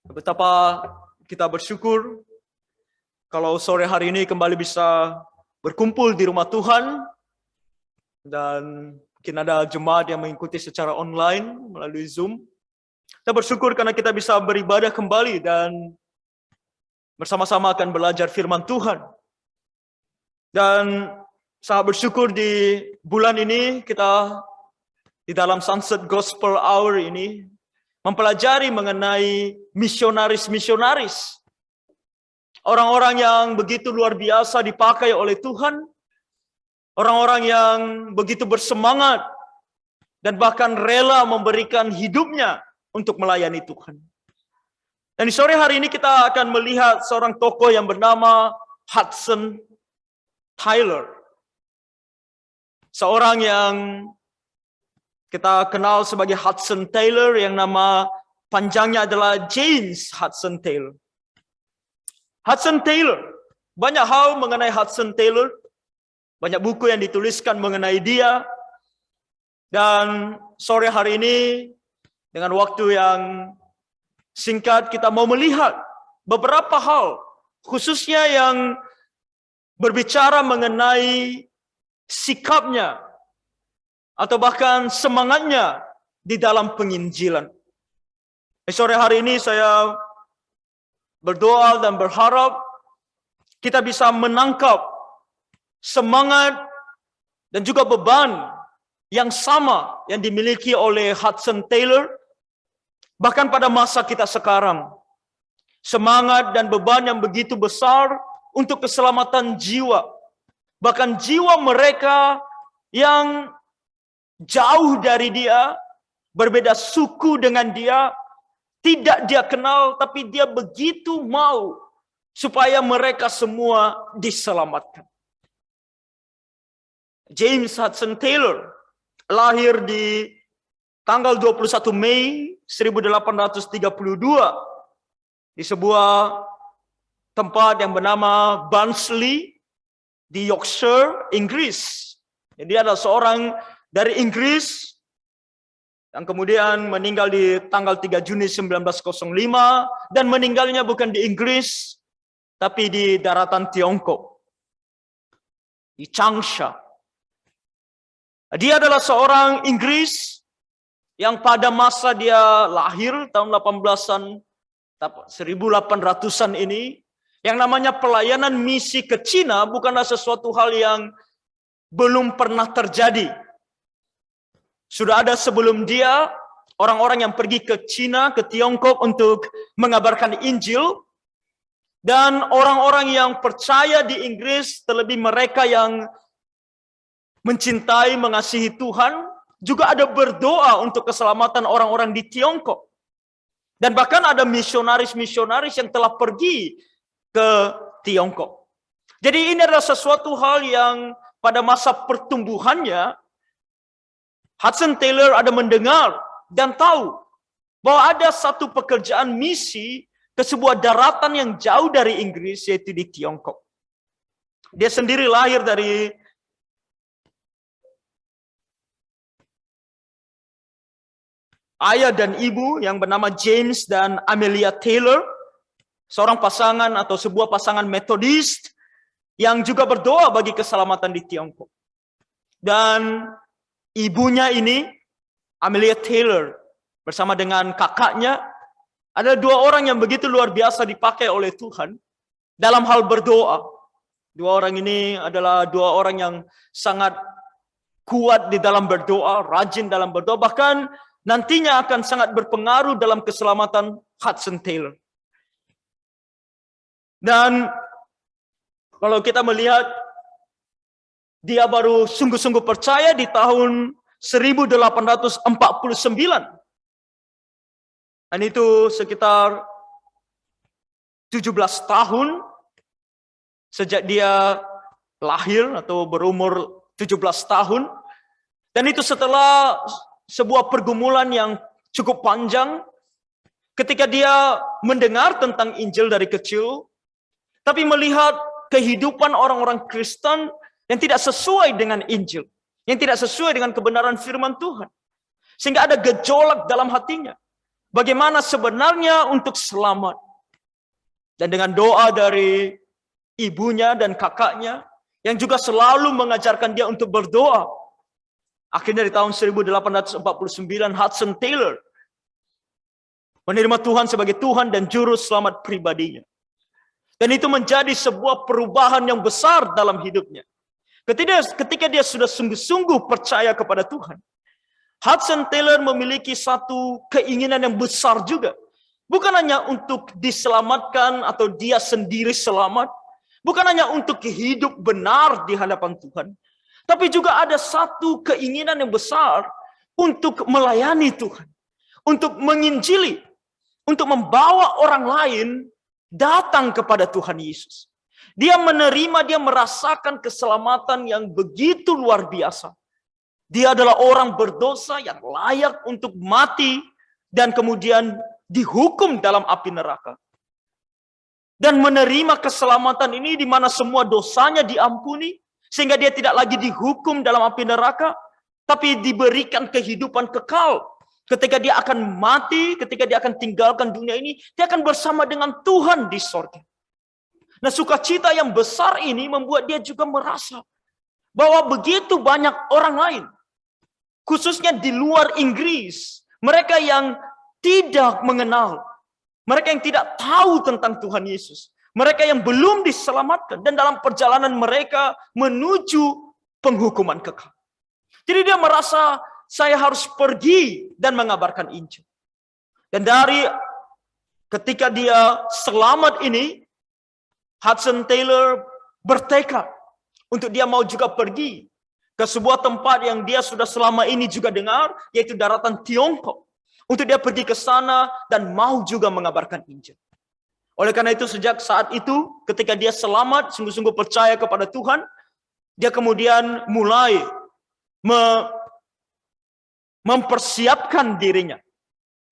Betapa kita bersyukur kalau sore hari ini kembali bisa berkumpul di rumah Tuhan, dan mungkin ada jemaat yang mengikuti secara online melalui Zoom. Kita bersyukur karena kita bisa beribadah kembali dan bersama-sama akan belajar firman Tuhan. Dan sangat bersyukur di bulan ini kita di dalam Sunset Gospel Hour ini mempelajari mengenai misionaris-misionaris. Orang-orang yang begitu luar biasa dipakai oleh Tuhan. Orang-orang yang begitu bersemangat dan bahkan rela memberikan hidupnya untuk melayani Tuhan. Dan di sore hari ini kita akan melihat seorang tokoh yang bernama Hudson Taylor. Seorang yang kita kenal sebagai Hudson Taylor, yang nama panjangnya adalah James Hudson Taylor. Hudson Taylor, banyak hal mengenai Hudson Taylor, banyak buku yang dituliskan mengenai dia. Dan sore hari ini dengan waktu yang singkat kita mau melihat beberapa hal, khususnya yang berbicara mengenai sikapnya atau bahkan semangatnya di dalam penginjilan. Sore hari ini saya berdoa dan berharap kita bisa menangkap semangat dan juga beban yang sama yang dimiliki oleh Hudson Taylor bahkan pada masa kita sekarang. Semangat dan beban yang begitu besar untuk keselamatan jiwa. Bahkan jiwa mereka yang jauh dari dia, berbeda suku dengan dia, tidak dia kenal, tapi dia begitu mau supaya mereka semua diselamatkan. James Hudson Taylor lahir di tanggal 21 Mei 1832 di sebuah tempat yang bernama Barnsley di Yorkshire, Inggris. Jadi dia adalah seorang dari Inggris yang kemudian meninggal di tanggal 3 Juni 1905 dan meninggalnya bukan di Inggris tapi di daratan Tiongkok, di Changsha. Dia adalah seorang Inggris yang pada masa dia lahir tahun 1800-an ini, yang namanya pelayanan misi ke Cina bukanlah sesuatu hal yang belum pernah terjadi. Sudah ada sebelum dia orang-orang yang pergi ke Cina, ke Tiongkok untuk mengabarkan Injil. Dan orang-orang yang percaya di Inggris, terlebih mereka yang mencintai, mengasihi Tuhan, juga ada berdoa untuk keselamatan orang-orang di Tiongkok. Dan bahkan ada misionaris-misionaris yang telah pergi ke Tiongkok. Jadi ini adalah sesuatu hal yang pada masa pertumbuhannya Hudson Taylor ada mendengar dan tahu bahwa ada satu pekerjaan misi ke sebuah daratan yang jauh dari Inggris, yaitu di Tiongkok. Dia sendiri lahir dari ayah dan ibu yang bernama James dan Amelia Taylor, seorang pasangan atau sebuah pasangan Methodist yang juga berdoa bagi keselamatan di Tiongkok. Dan ibunya ini, Amelia Taylor, bersama dengan kakaknya, ada dua orang yang begitu luar biasa dipakai oleh Tuhan dalam hal berdoa. Dua orang ini adalah dua orang yang sangat kuat di dalam berdoa, rajin dalam berdoa, bahkan nantinya akan sangat berpengaruh dalam keselamatan Hudson Taylor. Dan kalau kita melihat, dia baru sungguh-sungguh percaya di tahun 1849. Dan itu sekitar 17 tahun sejak dia lahir atau berumur 17 tahun. Dan itu setelah sebuah pergumulan yang cukup panjang ketika dia mendengar tentang Injil dari kecil, tapi melihat kehidupan orang-orang Kristen yang tidak sesuai dengan Injil, yang tidak sesuai dengan kebenaran firman Tuhan. Sehingga ada gejolak dalam hatinya. bagaimana sebenarnya untuk selamat. Dan dengan doa dari ibunya dan kakaknya, yang juga selalu mengajarkan dia untuk berdoa. Akhirnya di tahun 1849, Hudson Taylor menerima Tuhan sebagai Tuhan dan Juru Selamat pribadinya. Dan itu menjadi sebuah perubahan yang besar dalam hidupnya. Ketika dia sudah sungguh-sungguh percaya kepada Tuhan, Hudson Taylor memiliki satu keinginan yang besar juga. Bukan hanya untuk diselamatkan atau dia sendiri selamat. Bukan hanya untuk hidup benar di hadapan Tuhan. Tapi juga ada satu keinginan yang besar untuk melayani Tuhan. Untuk menginjili. Untuk membawa orang lain datang kepada Tuhan Yesus. Dia menerima, dia merasakan keselamatan yang begitu luar biasa. Dia adalah orang berdosa yang layak untuk mati dan kemudian dihukum dalam api neraka. Dan menerima keselamatan ini di mana semua dosanya diampuni, sehingga dia tidak lagi dihukum dalam api neraka, tapi diberikan kehidupan kekal. Ketika dia akan mati, ketika dia akan tinggalkan dunia ini, dia akan bersama dengan Tuhan di sorga. Nah, sukacita yang besar ini membuat dia juga merasa bahwa begitu banyak orang lain, khususnya di luar Inggris, mereka yang tidak mengenal, mereka yang tidak tahu tentang Tuhan Yesus, mereka yang belum diselamatkan, dan dalam perjalanan mereka menuju penghukuman kekal. Jadi dia merasa, saya harus pergi dan mengabarkan Injil. Dan dari ketika dia selamat ini, Hudson Taylor bertekad untuk dia mau juga pergi ke sebuah tempat yang dia sudah selama ini juga dengar, yaitu daratan Tiongkok. Untuk dia pergi ke sana dan mau juga mengabarkan Injil. Oleh karena itu, sejak saat itu, ketika dia selamat, sungguh-sungguh percaya kepada Tuhan, dia kemudian mulai mempersiapkan dirinya.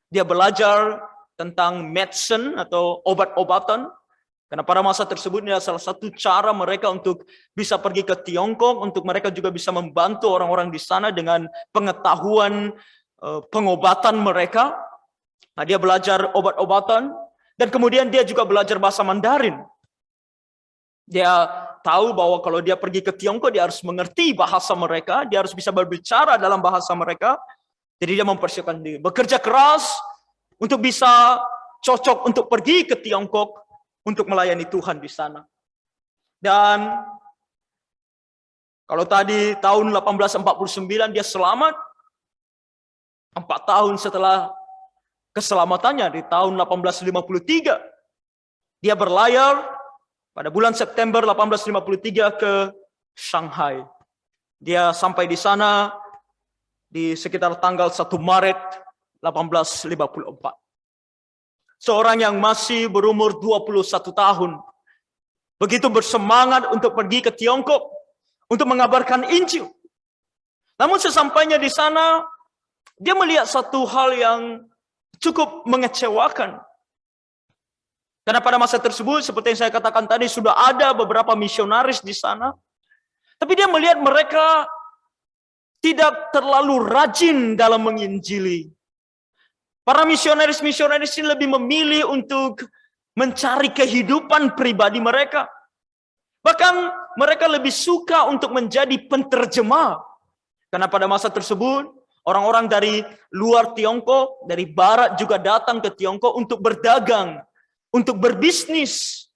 Dia belajar tentang medicine atau obat-obatan. Karena pada masa tersebut ini adalah salah satu cara mereka untuk bisa pergi ke Tiongkok, untuk mereka juga bisa membantu orang-orang di sana dengan pengetahuan pengobatan mereka. Nah, dia belajar obat-obatan dan kemudian dia juga belajar bahasa Mandarin. Dia tahu bahwa kalau dia pergi ke Tiongkok, dia harus mengerti bahasa mereka, dia harus bisa berbicara dalam bahasa mereka. Jadi dia mempersiapkan diri, bekerja keras untuk bisa cocok untuk pergi ke Tiongkok untuk melayani Tuhan di sana. Dan kalau tadi tahun 1849 dia selamat, 4 tahun setelah keselamatannya di tahun 1853, dia berlayar pada bulan September 1853 ke Shanghai. Dia sampai di sana di sekitar tanggal 1 Maret 1854. Seorang yang masih berumur 21 tahun, begitu bersemangat untuk pergi ke Tiongkok untuk mengabarkan Injil. Namun sesampainya di sana, dia melihat satu hal yang cukup mengecewakan. Karena pada masa tersebut, seperti yang saya katakan tadi, sudah ada beberapa misionaris di sana. Tapi dia melihat mereka tidak terlalu rajin dalam menginjili. Para misionaris-misionaris ini lebih memilih untuk mencari kehidupan pribadi mereka. Bahkan mereka lebih suka untuk menjadi penterjemah. Karena pada masa tersebut, orang-orang dari luar Tiongkok, dari barat juga datang ke Tiongkok untuk berdagang, untuk berbisnis.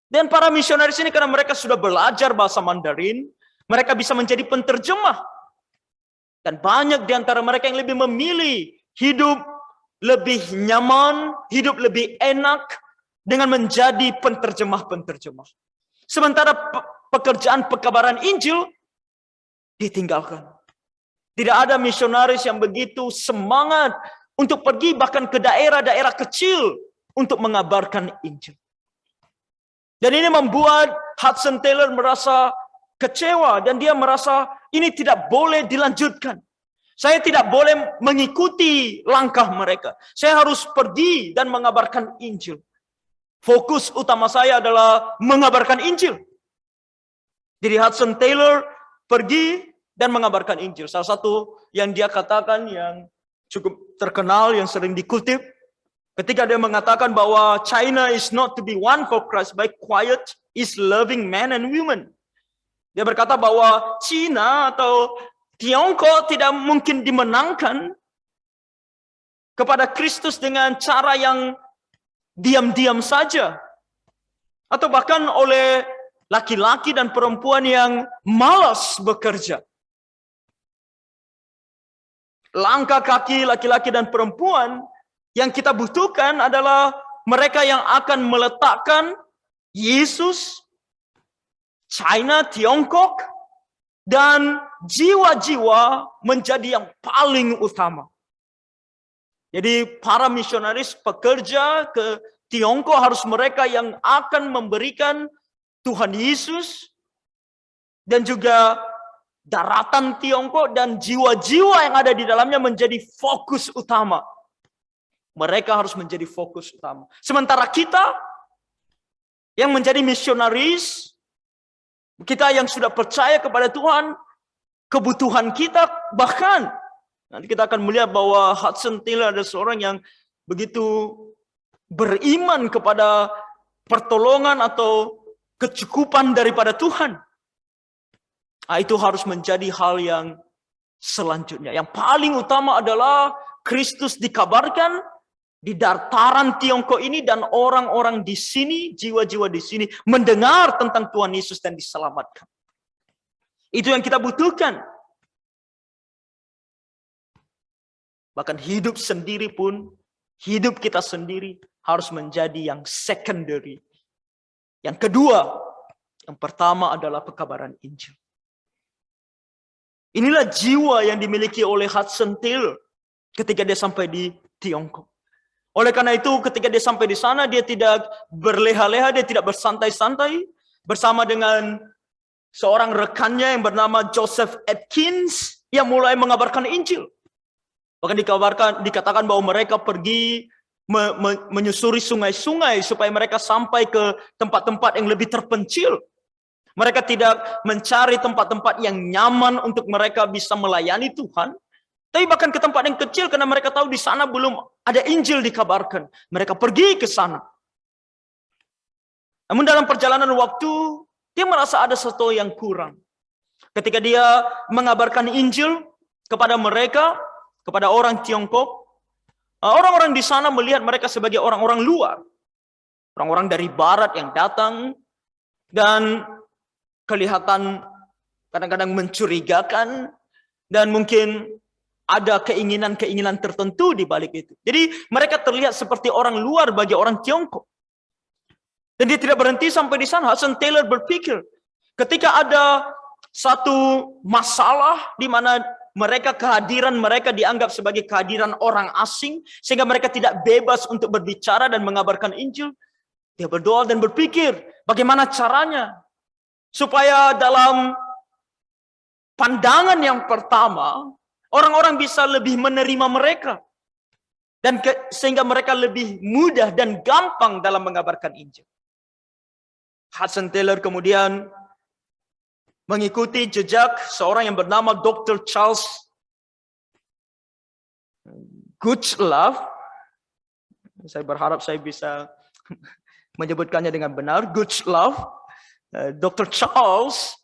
Dan para misionaris ini karena mereka sudah belajar bahasa Mandarin, mereka bisa menjadi penterjemah. Dan banyak di antara mereka yang lebih memilih hidup lebih nyaman, hidup lebih enak dengan menjadi penterjemah-penterjemah. Sementara pekerjaan pekabaran Injil ditinggalkan. Tidak ada misionaris yang begitu semangat untuk pergi bahkan ke daerah-daerah kecil untuk mengabarkan Injil. Dan ini membuat Hudson Taylor merasa kecewa dan dia merasa ini tidak boleh dilanjutkan. Saya tidak boleh mengikuti langkah mereka. Saya harus pergi dan mengabarkan Injil. Fokus utama saya adalah mengabarkan Injil. Jadi Hudson Taylor pergi dan mengabarkan Injil. Salah satu yang dia katakan yang cukup terkenal yang sering dikutip ketika dia mengatakan bahwa China is not to be won for Christ by quiet, is loving men and women. Dia berkata bahwa Cina atau Tiongkok tidak mungkin dimenangkan kepada Kristus dengan cara yang diam-diam saja. Atau bahkan oleh laki-laki dan perempuan yang malas bekerja. Langkah kaki laki-laki dan perempuan yang kita butuhkan adalah mereka yang akan meletakkan Yesus, China, Tiongkok, dan jiwa-jiwa menjadi yang paling utama. Jadi para misionaris pekerja ke Tiongkok harus mereka yang akan memberikan Tuhan Yesus dan juga daratan Tiongkok dan jiwa-jiwa yang ada di dalamnya menjadi fokus utama. Mereka harus menjadi fokus utama. Sementara kita yang menjadi misionaris, kita yang sudah percaya kepada Tuhan, kebutuhan kita bahkan nanti kita akan melihat bahwa Hudson Taylor adalah seorang yang begitu beriman kepada pertolongan atau kecukupan daripada Tuhan. Itu harus menjadi hal yang selanjutnya. Yang paling utama adalah Kristus dikabarkan di dataran Tiongkok ini dan orang-orang di sini, jiwa-jiwa di sini mendengar tentang Tuhan Yesus dan diselamatkan. Itu yang kita butuhkan. Bahkan hidup sendiri pun, hidup kita sendiri harus menjadi yang secondary. Yang kedua, yang pertama adalah pekabaran Injil. Inilah jiwa yang dimiliki oleh Hudson Taylor ketika dia sampai di Tiongkok. Oleh karena itu, ketika dia sampai di sana, dia tidak berleha-leha, dia tidak bersantai-santai bersama dengan seorang rekannya yang bernama Joseph Atkins yang mulai mengabarkan Injil. Bahkan dikatakan bahwa mereka pergi menyusuri sungai-sungai supaya mereka sampai ke tempat-tempat yang lebih terpencil. Mereka tidak mencari tempat-tempat yang nyaman untuk mereka bisa melayani Tuhan. Tapi bahkan ke tempat yang kecil karena mereka tahu di sana belum ada Injil dikabarkan. Mereka pergi ke sana. Namun dalam perjalanan waktu, dia merasa ada sesuatu yang kurang. Ketika dia mengabarkan Injil kepada mereka, kepada orang Tiongkok, orang-orang di sana melihat mereka sebagai orang-orang luar. Orang-orang dari barat yang datang dan kelihatan kadang-kadang mencurigakan dan mungkin ada keinginan-keinginan tertentu di balik itu. Jadi mereka terlihat seperti orang luar bagi orang Tiongkok. Dan dia tidak berhenti sampai di sana. Hudson Taylor berpikir, ketika ada satu masalah di mana kehadiran mereka dianggap sebagai kehadiran orang asing, sehingga mereka tidak bebas untuk berbicara dan mengabarkan Injil, dia berdoa dan berpikir, bagaimana caranya supaya dalam pandangan yang pertama, orang-orang bisa lebih menerima mereka. Dan sehingga mereka lebih mudah dan gampang dalam mengabarkan Injil. Hudson Taylor kemudian mengikuti jejak seorang yang bernama Dr. Charles Goodlove. Saya berharap saya bisa menyebutkannya dengan benar. Goodlove. Dr. Charles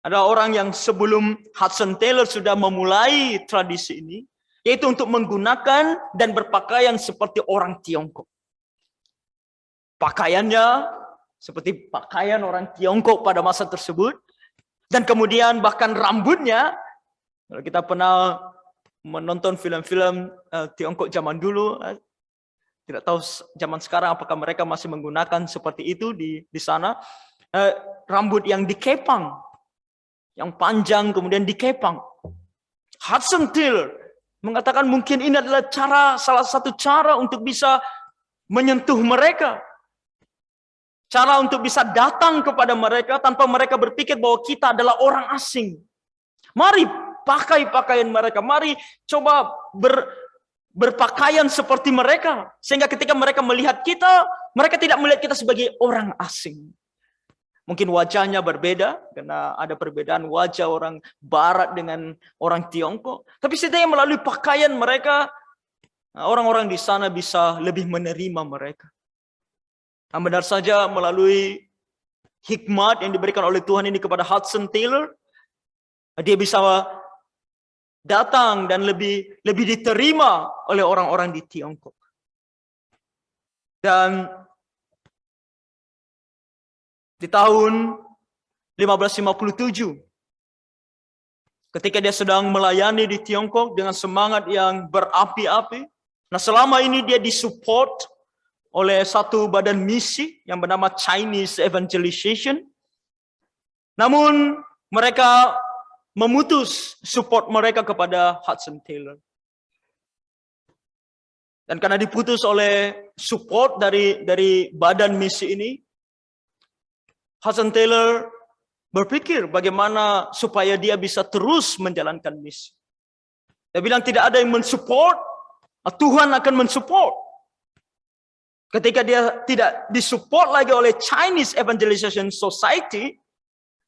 adalah orang yang sebelum Hudson Taylor sudah memulai tradisi ini, yaitu untuk menggunakan dan berpakaian seperti orang Tiongkok. Pakaiannya seperti pakaian orang Tiongkok pada masa tersebut. Dan kemudian bahkan rambutnya, kalau kita pernah menonton film-film Tiongkok zaman dulu, tidak tahu zaman sekarang apakah mereka masih menggunakan seperti itu di sana. Rambut yang dikepang, yang panjang kemudian dikepang. Hudson Taylor mengatakan mungkin ini adalah salah satu cara untuk bisa menyentuh mereka. Cara untuk bisa datang kepada mereka tanpa mereka berpikir bahwa kita adalah orang asing. Mari pakai pakaian mereka. Mari coba berpakaian seperti mereka. Sehingga ketika mereka melihat kita, mereka tidak melihat kita sebagai orang asing. Mungkin wajahnya berbeda, karena ada perbedaan wajah orang Barat dengan orang Tiongkok. Tapi setidaknya melalui pakaian mereka, orang-orang di sana bisa lebih menerima mereka. Nah, benar saja melalui hikmat yang diberikan oleh Tuhan ini kepada Hudson Taylor, dia bisa datang dan lebih diterima oleh orang-orang di Tiongkok. Dan di tahun 1557, ketika dia sedang melayani di Tiongkok dengan semangat yang berapi-api, nah selama ini dia disupport oleh satu badan misi yang bernama Chinese Evangelization. Namun mereka memutus support mereka kepada Hudson Taylor. Dan karena diputus oleh support dari badan misi ini, Hudson Taylor berpikir bagaimana supaya dia bisa terus menjalankan misi. Dia bilang tidak ada yang mensupport, Tuhan akan mensupport. Ketika dia tidak disupport lagi oleh Chinese Evangelization Society,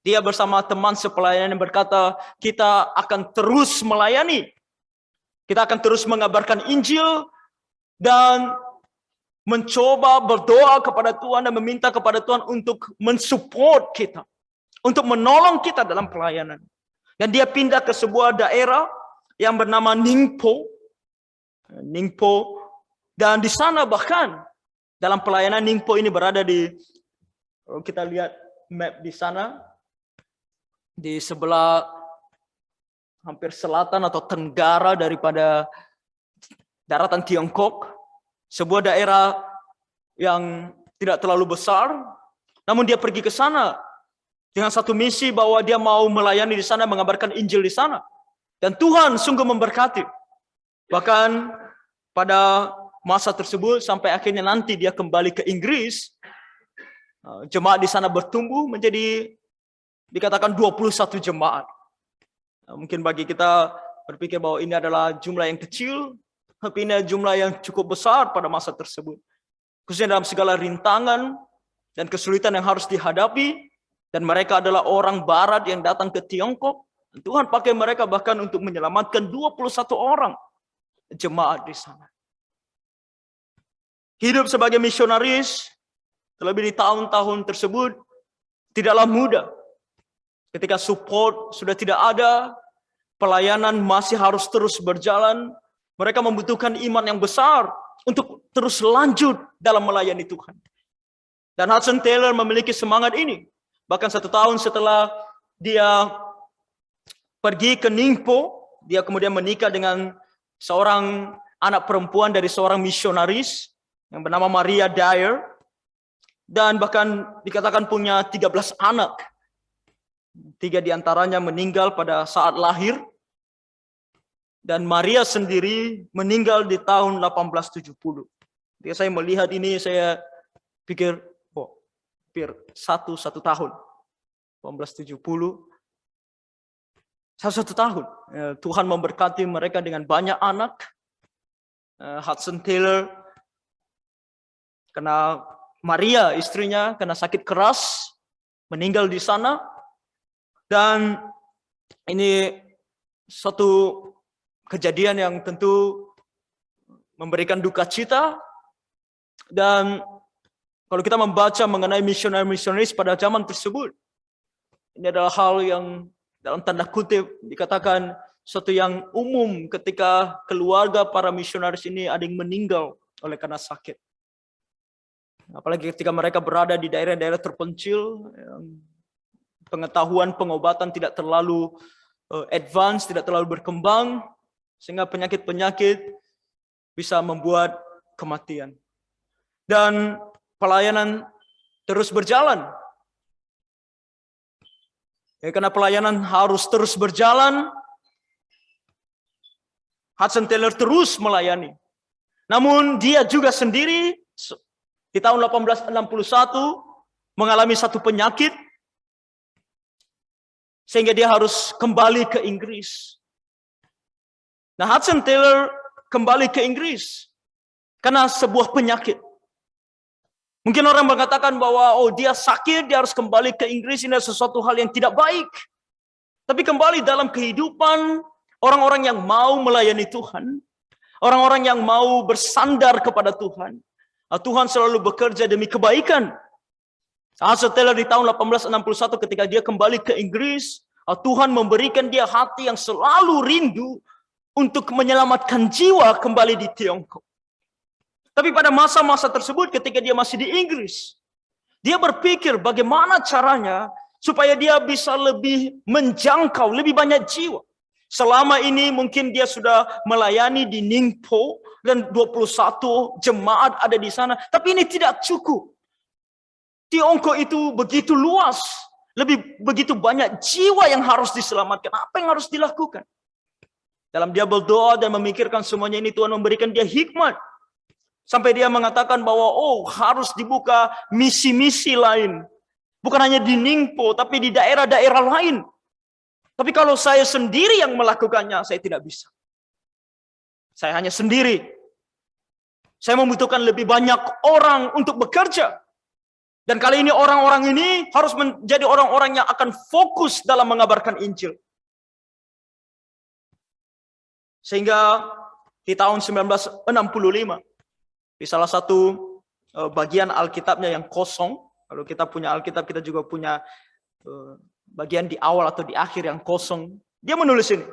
dia bersama teman sepelayanan yang berkata, kita akan terus melayani. Kita akan terus mengabarkan Injil dan mencoba berdoa kepada Tuhan dan meminta kepada Tuhan untuk mensupport kita, untuk menolong kita dalam pelayanan. Dan dia pindah ke sebuah daerah yang bernama Ningpo. Dan di sana bahkan dalam pelayanan Ningpo ini berada di, kalau kita lihat map di sana, di sebelah hampir selatan atau tenggara daripada daratan Tiongkok, sebuah daerah yang tidak terlalu besar, namun dia pergi ke sana dengan satu misi bahwa dia mau melayani di sana, mengabarkan Injil di sana. Dan Tuhan sungguh memberkati. Bahkan pada masa tersebut sampai akhirnya nanti dia kembali ke Inggris, jemaat di sana bertumbuh menjadi dikatakan 21 jemaat. Mungkin bagi kita berpikir bahwa ini adalah jumlah yang kecil, tapi ini jumlah yang cukup besar pada masa tersebut. Khususnya dalam segala rintangan dan kesulitan yang harus dihadapi. Dan mereka adalah orang barat yang datang ke Tiongkok. Tuhan pakai mereka bahkan untuk menyelamatkan 21 orang jemaat di sana. Hidup sebagai misionaris, terlebih di tahun-tahun tersebut, tidaklah mudah. Ketika support sudah tidak ada, pelayanan masih harus terus berjalan. Mereka membutuhkan iman yang besar untuk terus lanjut dalam melayani Tuhan. Dan Hudson Taylor memiliki semangat ini. Bahkan 1 tahun setelah dia pergi ke Ningpo, dia kemudian menikah dengan seorang anak perempuan dari seorang misionaris yang bernama Maria Dyer. Dan bahkan dikatakan punya 13 anak. 3 diantaranya meninggal pada saat lahir. Dan Maria sendiri meninggal di tahun 1870. Ketika saya melihat ini, saya pikir, hampir satu tahun. 1870. 1 tahun. Tuhan memberkati mereka dengan banyak anak. Hudson Taylor, karena Maria istrinya kena sakit keras, meninggal di sana. Dan ini suatu kejadian yang tentu memberikan duka cita. Dan kalau kita membaca mengenai misionaris pada zaman tersebut, ini adalah hal yang dalam tanda kutip dikatakan suatu yang umum ketika keluarga para misionaris ini ada yang meninggal oleh karena sakit. Apalagi ketika mereka berada di daerah-daerah terpencil, pengetahuan pengobatan tidak terlalu advance, tidak terlalu berkembang, sehingga penyakit-penyakit bisa membuat kematian. Dan pelayanan terus berjalan. Karena pelayanan harus terus berjalan, Hudson Taylor terus melayani. Namun dia juga sendiri di tahun 1861 mengalami satu penyakit, sehingga dia harus kembali ke Inggris. Nah, Hudson Taylor kembali ke Inggris karena sebuah penyakit. Mungkin orang mengatakan bahwa dia sakit, dia harus kembali ke Inggris, ini sesuatu hal yang tidak baik. Tapi kembali dalam kehidupan orang-orang yang mau melayani Tuhan, Orang-orang yang mau bersandar kepada Tuhan. Tuhan selalu bekerja demi kebaikan. Hudson Taylor di tahun 1861 ketika dia kembali ke Inggris, Tuhan memberikan dia hati yang selalu rindu untuk menyelamatkan jiwa kembali di Tiongkok. Tapi pada masa-masa tersebut ketika dia masih di Inggris, dia berpikir bagaimana caranya supaya dia bisa lebih menjangkau lebih banyak jiwa. Selama ini mungkin dia sudah melayani di Ningpo dan 21 jemaat ada di sana. Tapi ini tidak cukup. Tiongkok itu begitu luas. Begitu banyak jiwa yang harus diselamatkan. Apa yang harus dilakukan? Dalam dia berdoa dan memikirkan semuanya ini, Tuhan memberikan dia hikmat. Sampai dia mengatakan bahwa harus dibuka misi-misi lain. Bukan hanya di Ningpo, tapi di daerah-daerah lain. Tapi kalau saya sendiri yang melakukannya, saya tidak bisa. Saya hanya sendiri. Saya membutuhkan lebih banyak orang untuk bekerja. Dan kali ini orang-orang ini harus menjadi orang-orang yang akan fokus dalam mengabarkan Injil. Sehingga di tahun 1965, di salah satu bagian Alkitabnya yang kosong, kalau kita punya Alkitab, kita juga punya bagian di awal atau di akhir yang kosong. Dia menulis ini.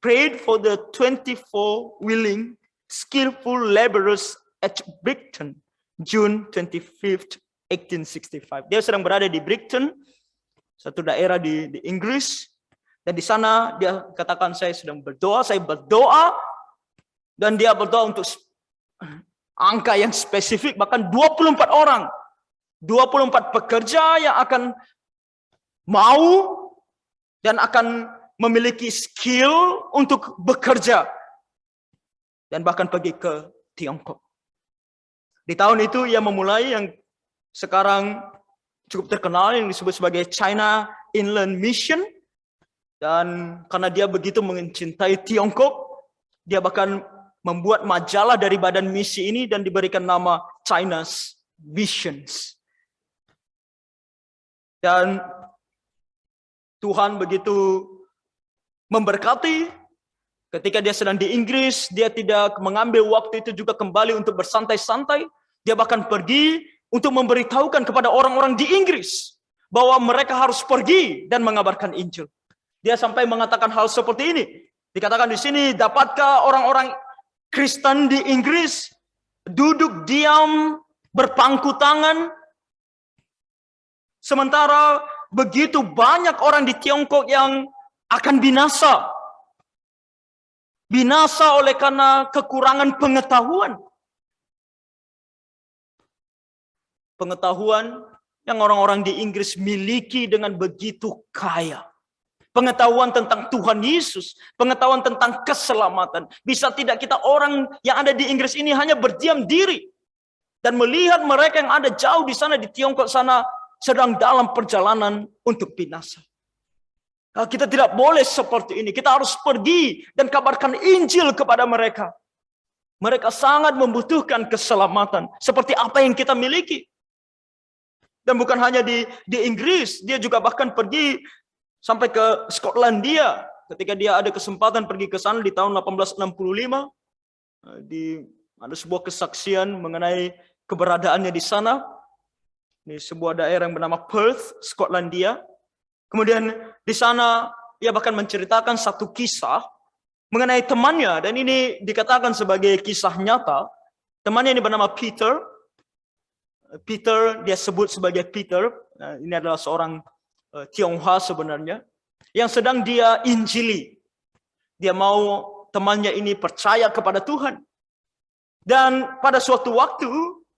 Prayed for the 24 willing, skillful laborers at Brighton, June 25th, 1865. Dia sedang berada di Brighton, satu daerah di Inggris. Dan di sana dia katakan saya berdoa, dan dia berdoa untuk angka yang spesifik, bahkan 24 orang. 24 pekerja yang akan mau dan akan memiliki skill untuk bekerja dan bahkan pergi ke Tiongkok. Di tahun itu ia memulai yang sekarang cukup terkenal yang disebut sebagai China Inland Mission, dan karena dia begitu mencintai Tiongkok, dia bahkan membuat majalah dari badan misi ini dan diberikan nama China's Visions. Dan Tuhan begitu memberkati. Ketika dia sedang di Inggris, dia tidak mengambil waktu itu juga kembali untuk bersantai-santai. Dia bahkan pergi untuk memberitahukan kepada orang-orang di Inggris bahwa mereka harus pergi dan mengabarkan Injil. Dia sampai mengatakan hal seperti ini. Dikatakan di sini, dapatkah orang-orang Kristen di Inggris duduk diam, berpangku tangan, sementara begitu banyak orang di Tiongkok yang akan binasa. Binasa oleh karena kekurangan pengetahuan. Pengetahuan yang orang-orang di Inggris miliki dengan begitu kaya. Pengetahuan tentang Tuhan Yesus, pengetahuan tentang keselamatan. Bisa tidak kita orang yang ada di Inggris ini hanya berdiam diri dan melihat mereka yang ada jauh di sana di Tiongkok sana sedang dalam perjalanan untuk binasa. Kita tidak boleh seperti ini. Kita harus pergi dan kabarkan Injil kepada mereka. Mereka sangat membutuhkan keselamatan seperti apa yang kita miliki. Dan bukan hanya di Inggris, dia juga bahkan pergi sampai ke Skotlandia. Ketika dia ada kesempatan pergi ke sana di tahun 1865, ada sebuah kesaksian mengenai keberadaannya di sana. Ini sebuah daerah yang bernama Perth, Skotlandia. Kemudian di sana ia bahkan menceritakan satu kisah mengenai temannya, dan ini dikatakan sebagai kisah nyata. Temannya ini bernama Peter. Peter, dia sebut sebagai Peter. Ini adalah seorang Tionghoa sebenarnya yang sedang dia injili. Dia mau temannya ini percaya kepada Tuhan. Dan pada suatu waktu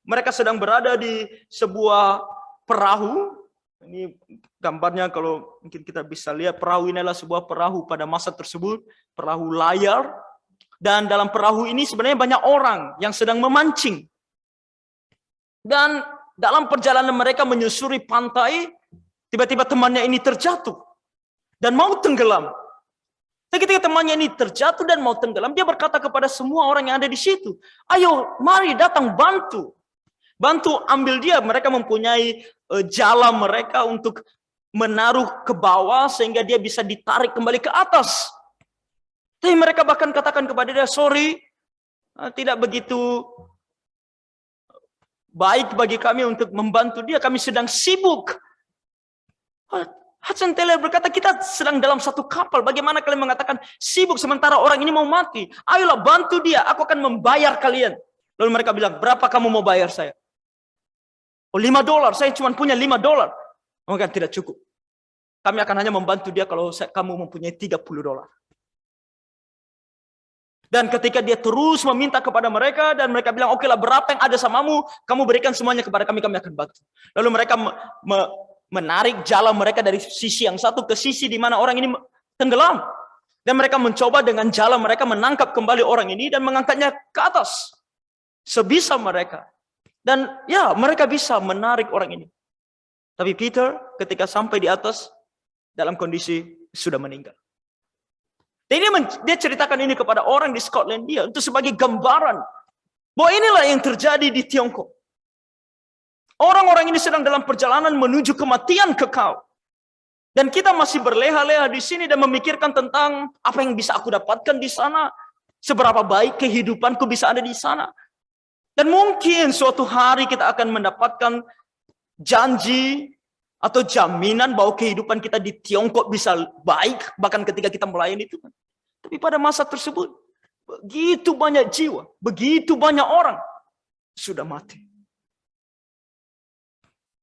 mereka sedang berada di sebuah perahu. Ini gambarnya kalau mungkin kita bisa lihat, perahu ini adalah sebuah perahu pada masa tersebut, perahu layar. Dan dalam perahu ini sebenarnya banyak orang yang sedang memancing. Dan dalam perjalanan mereka menyusuri pantai, tiba-tiba temannya ini terjatuh dan mau tenggelam. Dan ketika temannya ini terjatuh dan mau tenggelam, dia berkata kepada semua orang yang ada di situ, "Ayo, mari datang bantu. Bantu ambil dia." Mereka mempunyai jala mereka untuk menaruh ke bawah sehingga dia bisa ditarik kembali ke atas. Tapi mereka bahkan katakan kepada dia, "Sorry, tidak begitu baik bagi kami untuk membantu dia. Kami sedang sibuk. Hudson Taylor berkata, kita sedang dalam satu kapal. Bagaimana kalian mengatakan sibuk sementara orang ini mau mati? Ayolah bantu dia, aku akan membayar kalian. Lalu mereka bilang, berapa kamu mau bayar saya? Oh, $5, saya cuma punya $5. Mungkin tidak cukup. Kami akan hanya membantu dia kalau kamu mempunyai $30. Dan ketika dia terus meminta kepada mereka, dan mereka bilang, oke lah, berapa yang ada samamu, kamu berikan semuanya kepada kami akan bantu. Lalu mereka menarik jalan mereka dari sisi yang satu ke sisi di mana orang ini tenggelam. Dan mereka mencoba dengan jalan mereka menangkap kembali orang ini dan mengangkatnya ke atas. Sebisa mereka. Dan ya, mereka bisa menarik orang ini. Tapi Peter ketika sampai di atas, dalam kondisi sudah meninggal. Dan dia ceritakan ini kepada orang di Skotlandia untuk sebagai gambaran bahwa inilah yang terjadi di Tiongkok. Orang-orang ini sedang dalam perjalanan menuju kematian kekal. Dan kita masih berleha-leha di sini dan memikirkan tentang apa yang bisa aku dapatkan di sana. Seberapa baik kehidupanku bisa ada di sana. Dan mungkin suatu hari kita akan mendapatkan janji atau jaminan bahwa kehidupan kita di Tiongkok bisa baik, bahkan ketika kita melayani Tuhan. Tapi pada masa tersebut, begitu banyak jiwa, begitu banyak orang sudah mati.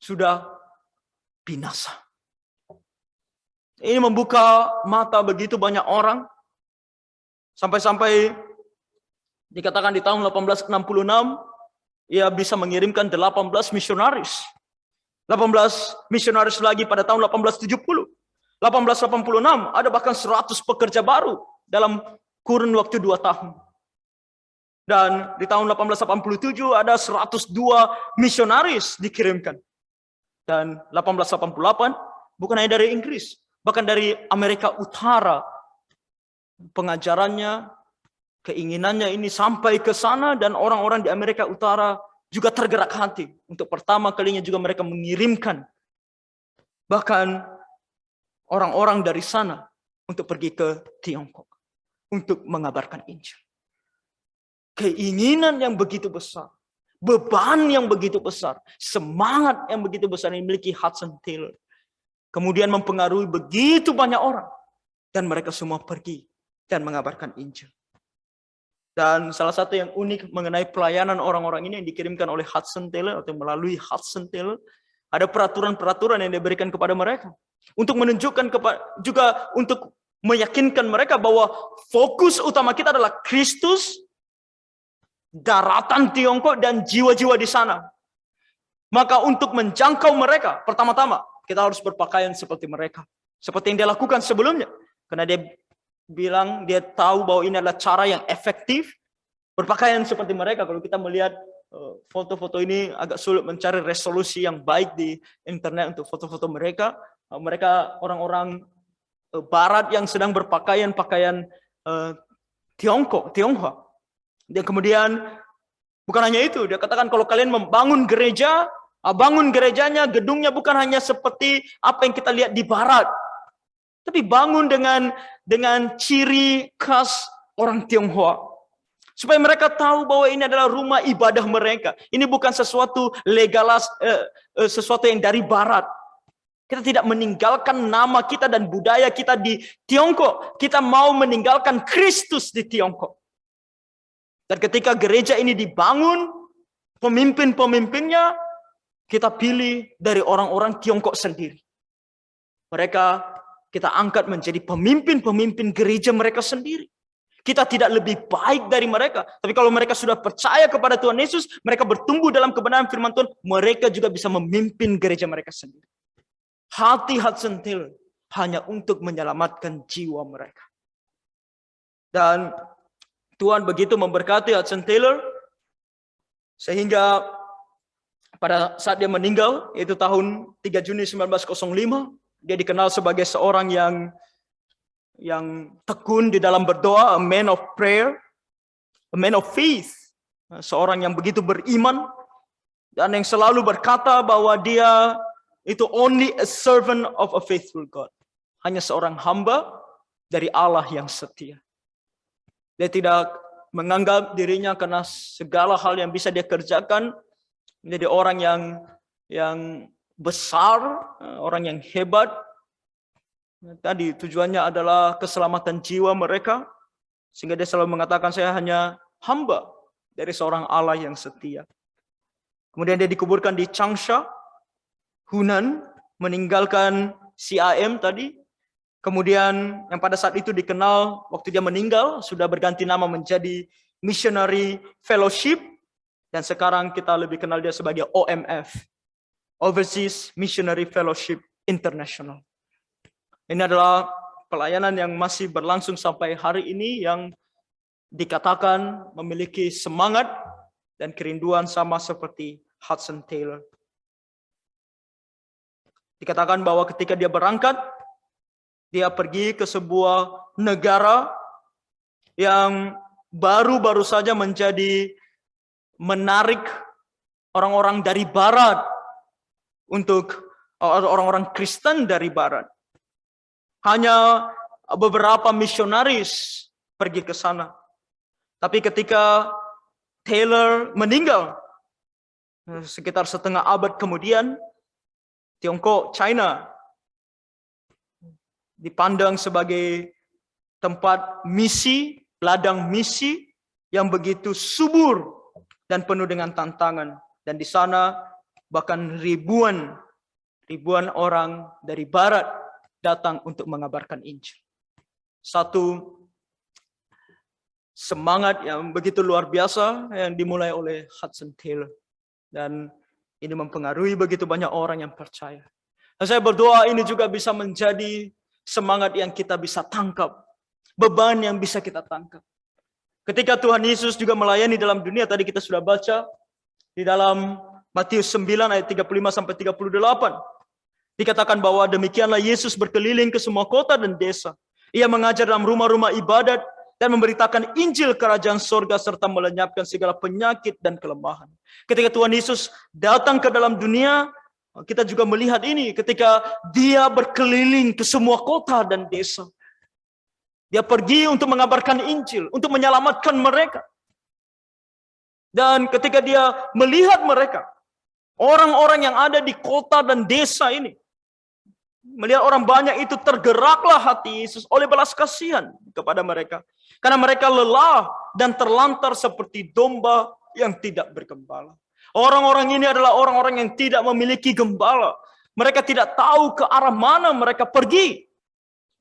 Sudah binasa. Ini membuka mata begitu banyak orang. Sampai-sampai dikatakan di tahun 1866, ia bisa mengirimkan 18 misionaris. 18 misionaris lagi pada tahun 1870. 1886 ada bahkan 100 pekerja baru dalam kurun waktu 2 tahun. Dan di tahun 1887 ada 102 misionaris dikirimkan. Dan 1888 bukan hanya dari Inggris, bahkan dari Amerika Utara. Pengajarannya, keinginannya ini sampai ke sana dan orang-orang di Amerika Utara juga tergerak hati. Untuk pertama kalinya juga mereka mengirimkan bahkan orang-orang dari sana untuk pergi ke Tiongkok. Untuk mengabarkan Injil. Keinginan yang begitu besar. Beban yang begitu besar. Semangat yang begitu besar yang dimiliki Hudson Taylor. Kemudian mempengaruhi begitu banyak orang. Dan mereka semua pergi dan mengabarkan Injil. Dan salah satu yang unik mengenai pelayanan orang-orang ini yang dikirimkan oleh Hudson Taylor atau melalui Hudson Taylor, ada peraturan-peraturan yang diberikan kepada mereka untuk menunjukkan juga untuk meyakinkan mereka bahwa fokus utama kita adalah Kristus, daratan Tiongkok dan jiwa-jiwa di sana. Maka untuk menjangkau mereka, pertama-tama kita harus berpakaian seperti mereka, seperti yang dia lakukan sebelumnya, karena dia bilang dia tahu bahwa ini adalah cara yang efektif berpakaian seperti mereka. Kalau kita melihat foto-foto ini agak sulit mencari resolusi yang baik di internet untuk foto-foto mereka. Mereka orang-orang Barat yang sedang berpakaian pakaian Tionghoa. Dan kemudian bukan hanya itu, dia katakan kalau kalian membangun gereja, bangun gerejanya, gedungnya bukan hanya seperti apa yang kita lihat di Barat. Tapi bangun dengan ciri khas orang Tionghoa. Supaya mereka tahu bahwa ini adalah rumah ibadah mereka. Ini bukan sesuatu legalas, sesuatu yang dari Barat. Kita tidak meninggalkan nama kita dan budaya kita di Tiongkok. Kita mau meninggalkan Kristus di Tiongkok. Dan ketika gereja ini dibangun, pemimpin-pemimpinnya kita pilih dari orang-orang Tiongkok sendiri. Mereka kita angkat menjadi pemimpin-pemimpin gereja mereka sendiri. Kita tidak lebih baik dari mereka. Tapi kalau mereka sudah percaya kepada Tuhan Yesus, mereka bertumbuh dalam kebenaran firman Tuhan, mereka juga bisa memimpin gereja mereka sendiri. Hati Hudson Taylor hanya untuk menyelamatkan jiwa mereka. Dan Tuhan begitu memberkati Hudson Taylor, sehingga pada saat dia meninggal, yaitu tahun 3 Juni 1905, dia dikenal sebagai seorang yang tekun di dalam berdoa, a man of prayer, a man of faith, seorang yang begitu beriman dan yang selalu berkata bahwa dia itu only a servant of a faithful God, hanya seorang hamba dari Allah yang setia. Dia tidak menganggap dirinya karena segala hal yang bisa dia kerjakan menjadi orang yang besar, orang yang hebat. Tadi tujuannya adalah keselamatan jiwa mereka, sehingga dia selalu mengatakan saya hanya hamba dari seorang Allah yang setia. Kemudian dia dikuburkan di Changsha, Hunan, meninggalkan CIM tadi. Kemudian yang pada saat itu dikenal waktu dia meninggal sudah berganti nama menjadi Missionary Fellowship, dan sekarang kita lebih kenal dia sebagai OMF, Overseas Missionary Fellowship International. Ini adalah pelayanan yang masih berlangsung sampai hari ini, yang dikatakan memiliki semangat dan kerinduan sama seperti Hudson Taylor. Dikatakan bahwa ketika dia berangkat, dia pergi ke sebuah negara yang baru-baru saja menjadi menarik orang-orang dari barat, untuk orang-orang Kristen dari barat. Hanya beberapa misionaris pergi ke sana. Tapi ketika Taylor meninggal, sekitar setengah abad kemudian, Tiongkok, China dipandang sebagai tempat misi, ladang misi yang begitu subur dan penuh dengan tantangan. Dan di sana bahkan ribuan orang dari barat datang untuk mengabarkan Injil. Satu semangat yang begitu luar biasa yang dimulai oleh Hudson Taylor. Dan ini mempengaruhi begitu banyak orang yang percaya. Dan saya berdoa ini juga bisa menjadi semangat yang kita bisa tangkap. Beban yang bisa kita tangkap. Ketika Tuhan Yesus juga melayani dalam dunia, tadi kita sudah baca di dalam Matius 9 ayat 35-38. Dikatakan bahwa demikianlah Yesus berkeliling ke semua kota dan desa. Ia mengajar dalam rumah-rumah ibadat dan memberitakan Injil kerajaan sorga serta melenyapkan segala penyakit dan kelemahan. Ketika Tuhan Yesus datang ke dalam dunia, kita juga melihat ini ketika dia berkeliling ke semua kota dan desa. Dia pergi untuk mengabarkan Injil, untuk menyelamatkan mereka. Dan ketika dia melihat mereka, orang-orang yang ada di kota dan desa ini, melihat orang banyak itu, tergeraklah hati Yesus oleh belas kasihan kepada mereka. Karena mereka lelah dan terlantar seperti domba yang tidak bergembala. Orang-orang ini adalah orang-orang yang tidak memiliki gembala. Mereka tidak tahu ke arah mana mereka pergi.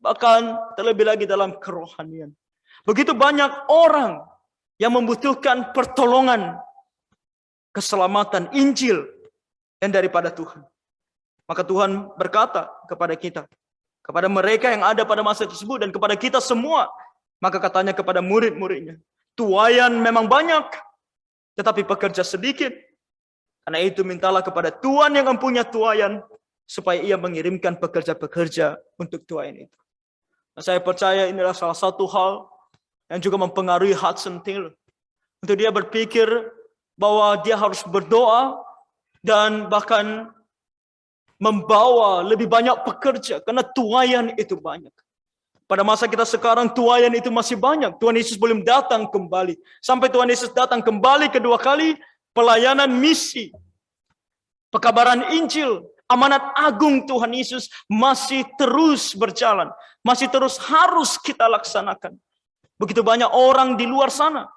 Bahkan terlebih lagi dalam kerohanian. Begitu banyak orang yang membutuhkan pertolongan, keselamatan, Injil yang daripada Tuhan. Maka Tuhan berkata kepada kita, kepada mereka yang ada pada masa tersebut dan kepada kita semua. Maka katanya kepada murid-muridnya, tuaian memang banyak, tetapi pekerja sedikit. Karena itu mintalah kepada Tuhan yang mempunyai tuaian, supaya ia mengirimkan pekerja-pekerja untuk tuaian itu. Nah, saya percaya inilah salah satu hal yang juga mempengaruhi Hudson Taylor. Untuk dia berpikir bahwa dia harus berdoa dan bahkan membawa lebih banyak pekerja, karena tuaian itu banyak. Pada masa kita sekarang tuaian itu masih banyak. Tuhan Yesus belum datang kembali. Sampai Tuhan Yesus datang kembali kedua kali, pelayanan misi, pekabaran Injil, amanat agung Tuhan Yesus masih terus berjalan. Masih terus harus kita laksanakan. Begitu banyak orang di luar sana,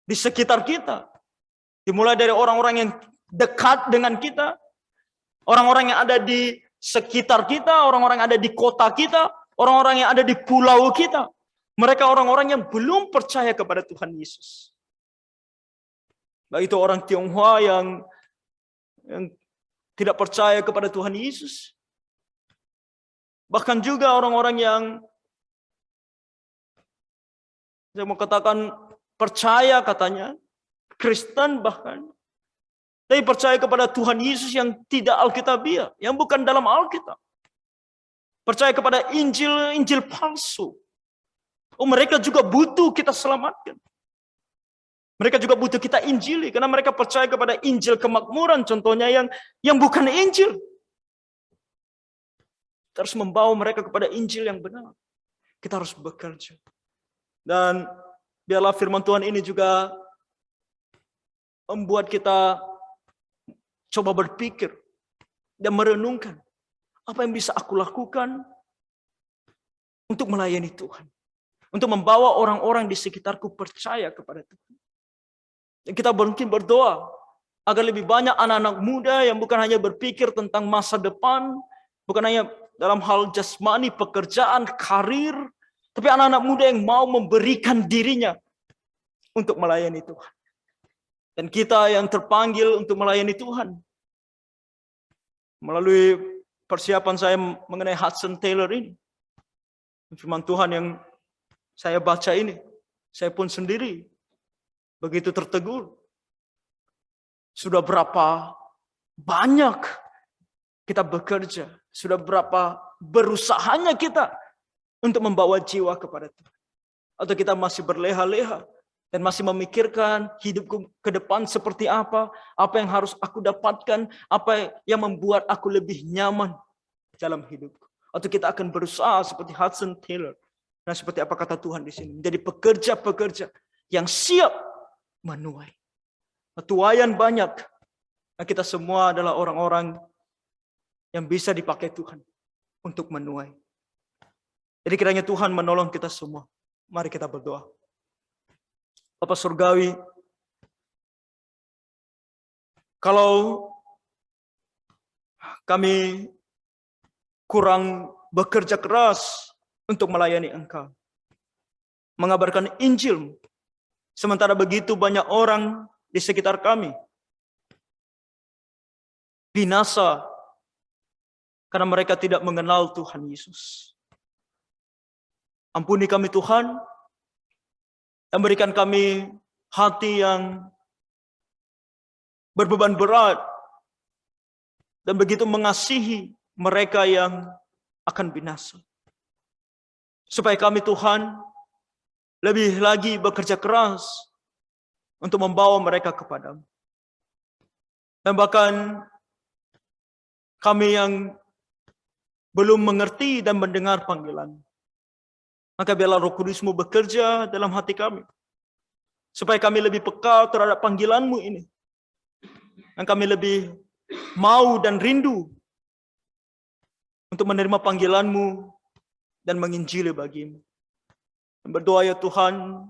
di sekitar kita. Dimulai dari orang-orang yang dekat dengan kita, orang-orang yang ada di sekitar kita, orang-orang yang ada di kota kita, orang-orang yang ada di pulau kita. Mereka orang-orang yang belum percaya kepada Tuhan Yesus. Baik itu orang Tionghoa yang tidak percaya kepada Tuhan Yesus. Bahkan juga orang-orang yang, saya mau katakan, percaya katanya, Kristen bahkan, tapi percaya kepada Tuhan Yesus yang tidak Alkitabiah, yang bukan dalam Alkitab. Percaya kepada Injil palsu. Oh, mereka juga butuh kita selamatkan. Mereka juga butuh kita injili, karena mereka percaya kepada Injil kemakmuran, contohnya yang bukan Injil. Kita harus membawa mereka kepada Injil yang benar. Kita harus bekerja. Dan biarlah firman Tuhan ini juga membuat kita coba berpikir dan merenungkan apa yang bisa aku lakukan untuk melayani Tuhan. Untuk membawa orang-orang di sekitarku percaya kepada Tuhan. Dan kita mungkin berdoa agar lebih banyak anak-anak muda yang bukan hanya berpikir tentang masa depan, bukan hanya dalam hal jasmani, pekerjaan, karir, tapi anak-anak muda yang mau memberikan dirinya untuk melayani Tuhan. Dan kita yang terpanggil untuk melayani Tuhan, melalui persiapan saya mengenai Hudson Taylor ini, firman Tuhan yang saya baca ini, saya pun sendiri begitu tertegur. Sudah berapa banyak kita bekerja, sudah berapa berusahanya kita untuk membawa jiwa kepada Tuhan. Atau kita masih berleha-leha dan masih memikirkan hidupku ke depan seperti apa yang harus aku dapatkan, apa yang membuat aku lebih nyaman dalam hidupku. Atau kita akan berusaha seperti Hudson Taylor. Nah, seperti apa kata Tuhan di sini? Menjadi pekerja-pekerja yang siap menuai. Tuaian banyak. Nah, kita semua adalah orang-orang yang bisa dipakai Tuhan untuk menuai. Jadi kiranya Tuhan menolong kita semua. Mari kita berdoa. Bapa Surgawi, kalau kami kurang bekerja keras untuk melayani Engkau, mengabarkan Injil, sementara begitu banyak orang di sekitar kami binasa karena mereka tidak mengenal Tuhan Yesus. Ampuni kami Tuhan, dan berikan kami hati yang berbeban berat dan begitu mengasihi mereka yang akan binasa. Supaya kami Tuhan lebih lagi bekerja keras untuk membawa mereka kepadamu. Dan bahkan kami yang belum mengerti dan mendengar panggilan, maka biarlah Roh Kudus-Mu bekerja dalam hati kami. Supaya kami lebih peka terhadap panggilan-Mu ini. Dan kami lebih mau dan rindu untuk menerima panggilan-Mu dan menginjili bagimu. Dan berdoa ya Tuhan,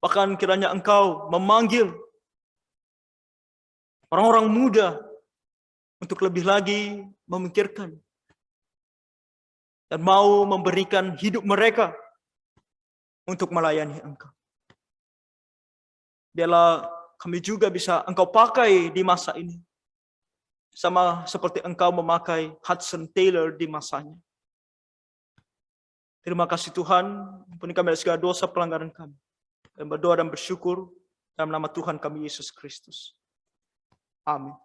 bahkan kiranya Engkau memanggil orang-orang muda untuk lebih lagi memikirkan dan mau memberikan hidup mereka untuk melayani Engkau. Biarlah kami juga bisa Engkau pakai di masa ini. Sama seperti Engkau memakai Hudson Taylor di masanya. Terima kasih Tuhan, ampuni kami dari segala dosa pelanggaran kami. Dan berdoa dan bersyukur dalam nama Tuhan kami Yesus Kristus. Amin.